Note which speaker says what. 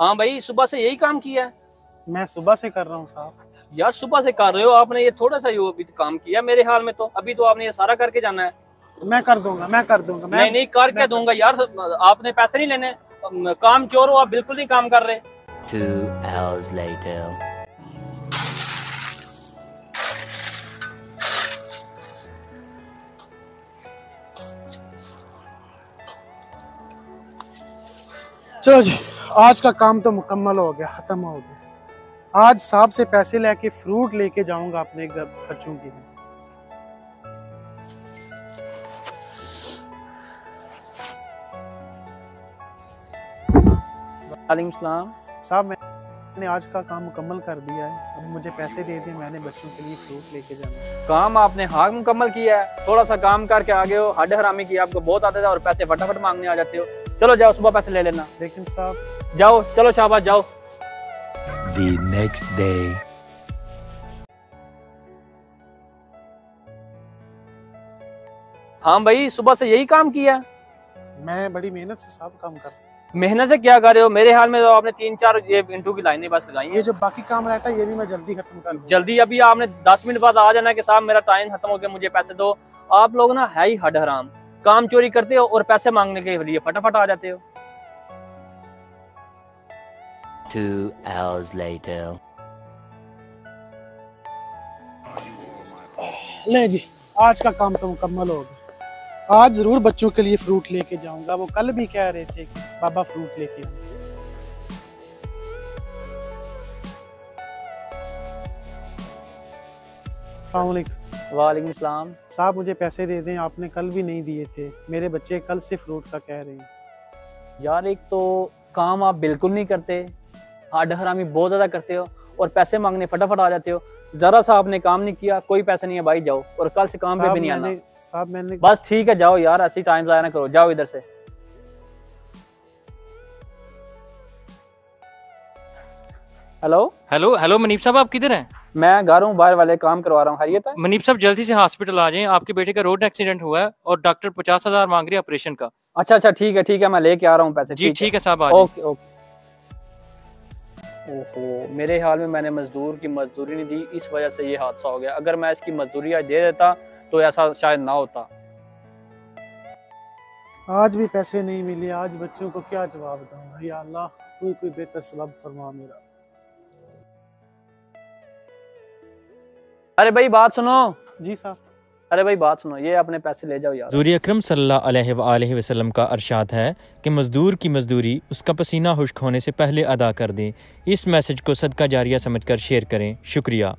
Speaker 1: हाँ भाई, सुबह से यही काम किया है?
Speaker 2: मैं सुबह से कर रहा हूँ साहब।
Speaker 1: यार सुबह से कर रहे हो आपने, ये थोड़ा सा ही अभी तो काम किया मेरे हाल में, तो अभी तो आपने ये सारा करके जाना है।
Speaker 2: मैं कर दूंगा, मैं कर दूंगा।
Speaker 1: नहीं नहीं, करके दूंगा यार, आपने पैसे नहीं लेने, काम चोर हो आप, बिल्कुल नहीं काम कर रहे।
Speaker 3: 2 hours later.
Speaker 2: चलो जी, आज का काम तो मुकम्मल हो गया, खत्म हो गया। आज साहब से पैसे लेके फ्रूट लेके जाऊंगा अपने बच्चों के लिए।
Speaker 1: वालेकुम सलाम।
Speaker 2: साहब मैंने आज का काम मुकम्मल कर दिया है, अब मुझे पैसे दे दें, मैंने बच्चों के लिए फ्रूट लेके जाना है।
Speaker 1: काम आपने हाँ मुकम्मल किया है, थोड़ा सा काम करके आगे हो, हड्ड हरामी की आपको बहुत आता था और पैसे फटाफट मांगने आ जाते हो। चलो जाओ, सुबह पैसे ले लेना।
Speaker 2: लेकिन साहब
Speaker 1: जाओ, चलो शाबाश, जाओ।
Speaker 3: The next day.
Speaker 1: हाँ भाई, सुबह से यही काम किया है?
Speaker 2: मैं बड़ी मेहनत से साहब काम कर रहा हूँ।
Speaker 1: मेहनत से क्या कर रहे हो? मेरे हाल में तो आपने 3-4 ये इंटू की लाइनें बस लगाई
Speaker 2: ये
Speaker 1: हैं।
Speaker 2: जो बाकी काम रहता है ये भी मैं जल्दी खत्म कर लूँ।
Speaker 1: जल्दी अभी आपने 10 मिनट बाद आ जाना कि साहब मेरा टाइम खत्म हो गया, मुझे पैसे दो। आप लोग ना है ही हड हराम, काम चोरी करते हो और पैसे मांगने के लिए फटाफट आ जाते हो।
Speaker 3: 2 hours later.
Speaker 2: ले जी, आज का काम तो मुकम्मल हो गया। आज जरूर बच्चों के लिए फ्रूट लेके जाऊंगा, वो कल भी कह रहे थे कि बाबा फ्रूट लेके आओ। अस्सलाम वालेकुम।
Speaker 1: वालेकुम सलाम।
Speaker 2: साहब मुझे पैसे दे दें, आपने कल भी नहीं दिए थे, मेरे बच्चे कल से फ्रूट का कह रहे हैं।
Speaker 1: यार एक तो काम आप बिल्कुल नहीं करते, हड हरामी बहुत ज्यादा करते हो और पैसे मांगने फटाफट आ जाते हो। जरा सा आपने काम नहीं किया, कोई पैसे नहीं है भाई, जाओ और कल से काम पे भी नहीं आना।
Speaker 2: साहब मैंने
Speaker 1: बस ठीक है, जाओ यार, ऐसी टाइम जाया ना करो, जाओ इधर से। हेलो
Speaker 4: हेलो हेलो मनीप साहब, आप किधर हैं?
Speaker 1: मैं घर हूँ, बाहर वाले काम करवा रहा हूँ। खैरियत है?
Speaker 4: मनीप साहब जल्दी से हॉस्पिटल आ जाएं, आपके बेटे का रोड एक्सीडेंट हुआ है और डॉक्टर 50,000 मांग रहे हैं ऑपरेशन का।
Speaker 1: अच्छा अच्छा, ठीक है ठीक है, मैं लेके आ रहा हूँ पैसे।
Speaker 4: जी ठीक है साहब, आ जाएं।
Speaker 1: Okay okay. ओहो, मेरे हाल में मैंने मजदूर की मजदूरी नहीं दी, इस वजह से ये हादसा हो गया। अगर मैं इसकी मजदूरी आज दे देता तो ऐसा शायद ना होता।
Speaker 2: आज भी पैसे नहीं मिले, आज बच्चों को क्या जवाब दूंगा। या अल्लाह, कोई बेहतर सबब फरमा मेरा।
Speaker 1: अरे भाई बात सुनो।
Speaker 2: जी साहब।
Speaker 1: अरे भाई बात सुनो, ये अपने पैसे ले जाओ यार।
Speaker 5: हुज़ूर अकरम सल्लल्लाहु अलैहि वसल्लम का इरशाद है कि मज़दूर की मज़दूरी उसका पसीना खुश्क होने से पहले अदा कर दें। इस मैसेज को सदका जारिया समझकर शेयर करें। शुक्रिया।